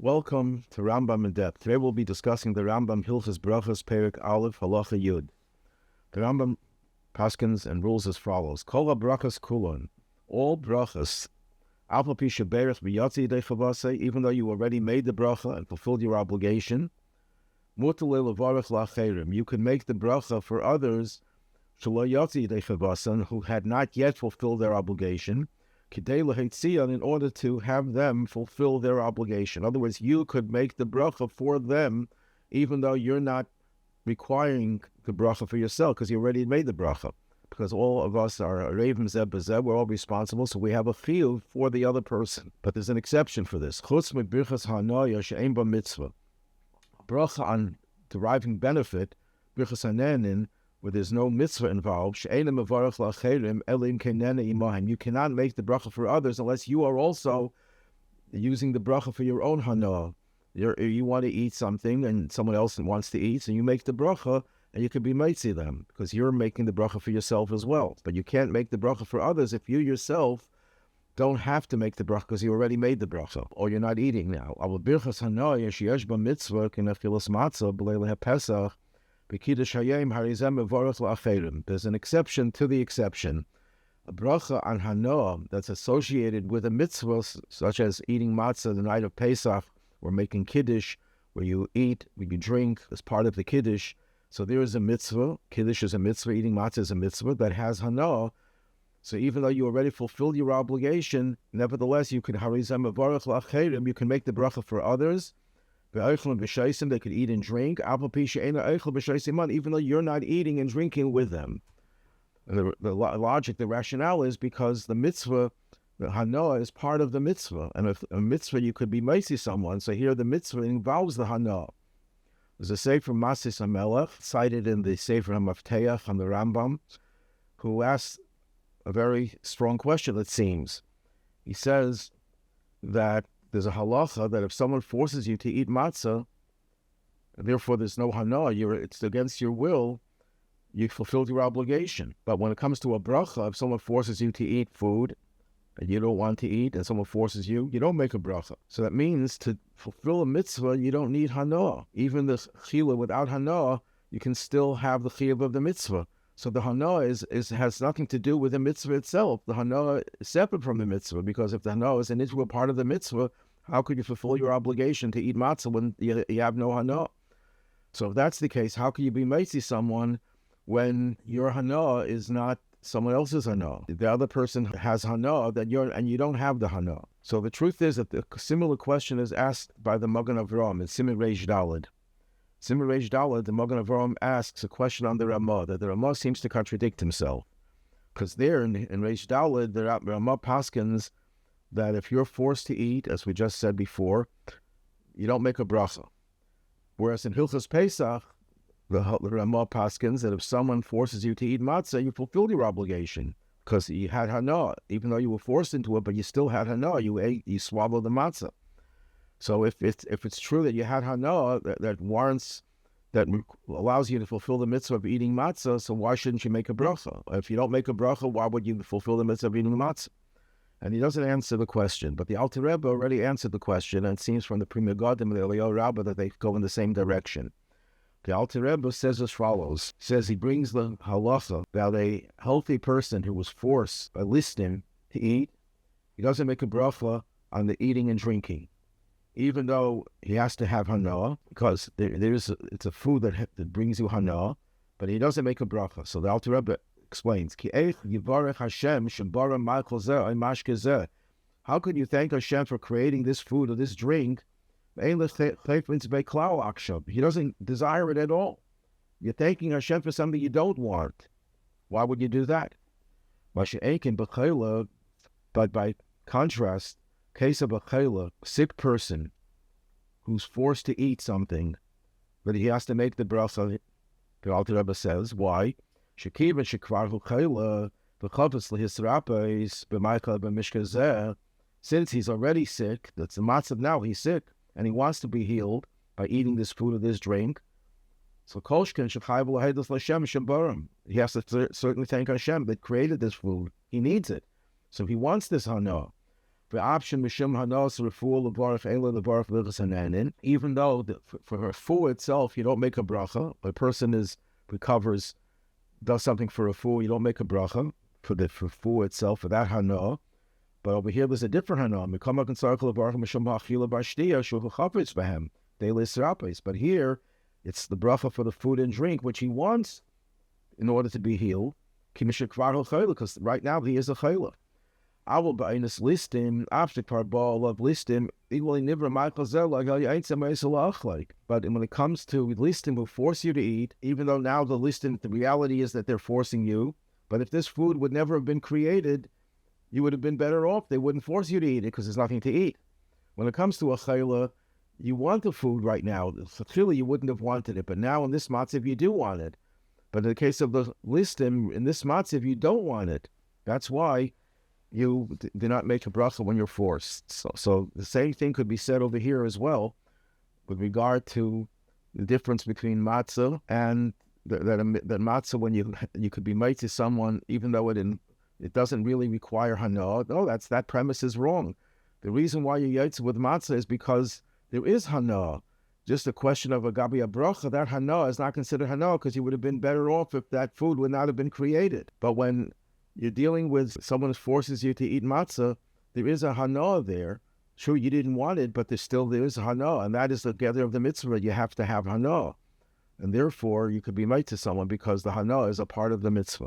Welcome to Rambam in Depth. Today we'll be discussing the Rambam Hilchos Brachos Perek Aleph Halacha Yud. The Rambam paskins and rules as follows: Kol brachas kulon, all brachas, alpha pi sheberach b'yatzi yedei chavase, even though you already made the bracha and fulfilled your obligation, mutar levarach la'acherim, you can make the bracha for others shelo yatzi yedei chavase, who had not yet fulfilled their obligation, in order to have them fulfill their obligation. In other words, you could make the bracha for them, even though you're not requiring the bracha for yourself, because you already made the bracha. Because all of us are areivim zeh bazeh, we're all responsible, so we have a chiyuv for the other person. But there's an exception for this. Chutz mi Birchos Hano'ah she'ein ba mitzvah. Bracha on deriving benefit, Birchos Ha-Nehenin, where there's no mitzvah involved, you cannot make the bracha for others unless you are also using the bracha for your own Hano'ah. You want to eat something and someone else wants to eat, so you make the bracha and you can be Motzi them, because you're making the bracha for yourself as well. But you can't make the bracha for others if you yourself don't have to make the bracha because you already made the bracha, or you're not eating now. Birchos Hano'ah sheyesh ba mitzvah k'nechilas matzah b'leil haPesach. There's an exception to the exception. A bracha on Hano'ah that's associated with a mitzvah, such as eating matzah the night of Pesach, or making Kiddush, where you eat, where you drink, as part of the Kiddush. So there is a mitzvah. Kiddush is a mitzvah. Eating matzah is a mitzvah that has Hano'ah. So even though you already fulfilled your obligation, nevertheless, you can harizem mevarach la'acherim. You can make the bracha for others. They could eat and drink, even though you're not eating and drinking with them. And the logic, the rationale is because the mitzvah, the Hano'ah, is part of the mitzvah. And if a mitzvah, you could be Motzi someone. So here the mitzvah involves the Hano'ah. There's a Sefer HaMelech, cited in the Sefer HaMafteach from the Rambam, who asks a very strong question, it seems. He says that there's a halacha that if someone forces you to eat matzah, and therefore there's no Hano'ah, it's against your will, you fulfilled your obligation. But when it comes to a bracha, if someone forces you to eat food and you don't want to eat, and someone forces you, you don't make a bracha. So that means to fulfill a mitzvah, you don't need Hano'ah. Even the chiyuv without Hano'ah, you can still have the chiyuv of the mitzvah. So the Hano'ah has nothing to do with the mitzvah itself. The Hano'ah is separate from the mitzvah, because if the Hano'ah is an integral part of the mitzvah, how could you fulfill your obligation to eat matzah when you have no Hano'ah? So if that's the case, how can you be Motzi someone when your Hano'ah is not someone else's Hano'ah? The other person has Hano'ah and you don't have the Hano'ah. So the truth is that the similar question is asked by the Magen Avraham in Siman Reish Daled. Siman Reish Daled, the Magen Avraham asks a question on the Rama, that the Rama seems to contradict himself. Because there in Reish Daled, the Rama paskins that if you're forced to eat, as we just said before, you don't make a bracha. Whereas in Hilchos Pesach, the Rama paskins that if someone forces you to eat matzah, you fulfilled your obligation, because you had Hano'ah. Even though you were forced into it, but you still had Hano'ah. You ate, you swallowed the matzah. So if it's true that you had Hano'ah, that allows you to fulfill the mitzvah of eating matzah, so why shouldn't you make a bracha? If you don't make a bracha, why would you fulfill the mitzvah of eating matzah? And he doesn't answer the question, but the Alter Rebbe already answered the question, and it seems from the Pri Megadim and the Eliyahu Rabbah that they go in the same direction. The Alter Rebbe says as follows: says he brings the halacha about a healthy person who was forced by listim to eat. He doesn't make a bracha on the eating and drinking, even though he has to have Hano'ah, because it's a food that brings you Hano'ah, but he doesn't make a bracha. So the Alter Rebbe explains, how could you thank Hashem for creating this food or this drink? He doesn't desire it at all. You're thanking Hashem for something you don't want. Why would you do that? But by contrast, case of a sick person who's forced to eat something, but he has to make the bracha, the Alter Rebbe says, why? Since he's already sick, that's the matzah now, he's sick, and he wants to be healed by eating this food or this drink. So he has to certainly thank Hashem that created this food. He needs it. So he wants this Hano'ah. The option mishum hanos refuah levarach ela levarach Hilchos Ha-Nehenin. Even though for her refuah itself, you don't make a bracha. A person recovers, does something for refuah, you don't make a bracha for the refuah itself, for that Hano'ah. But over here, there's a different Hano'ah. But here, it's the bracha for the food and drink, which he wants in order to be healed. Because right now, he is a chayla. I will buy this listim after parbal of listim equally nivra ma'chazel like but when it comes to listim who force you to eat, even though now the reality is that they're forcing you, but if this food would never have been created, you would have been better off. They wouldn't force you to eat it because there's nothing to eat. When it comes to a chayla, you want the food right now. So clearly you wouldn't have wanted it, but now in this matzah you do want it. But in the case of the listim, in this matzah you don't want it. That's why you do not make a bracha when you're forced. So the same thing could be said over here as well with regard to the difference between matzah and that matzah when you could be made to someone even though it doesn't really require Hano'ah. No, that premise is wrong. The reason why you yaitz with matzah is because there is Hano'ah. Just a question of a gabi bracha, that Hano'ah is not considered Hano'ah because you would have been better off if that food would not have been created. But when you're dealing with someone who forces you to eat matzah, there is a Hano'ah there. Sure, you didn't want it, but there is a Hano'ah, and that is the gather of the mitzvah. You have to have Hano'ah. And therefore, you could be made to someone because the Hano'ah is a part of the mitzvah.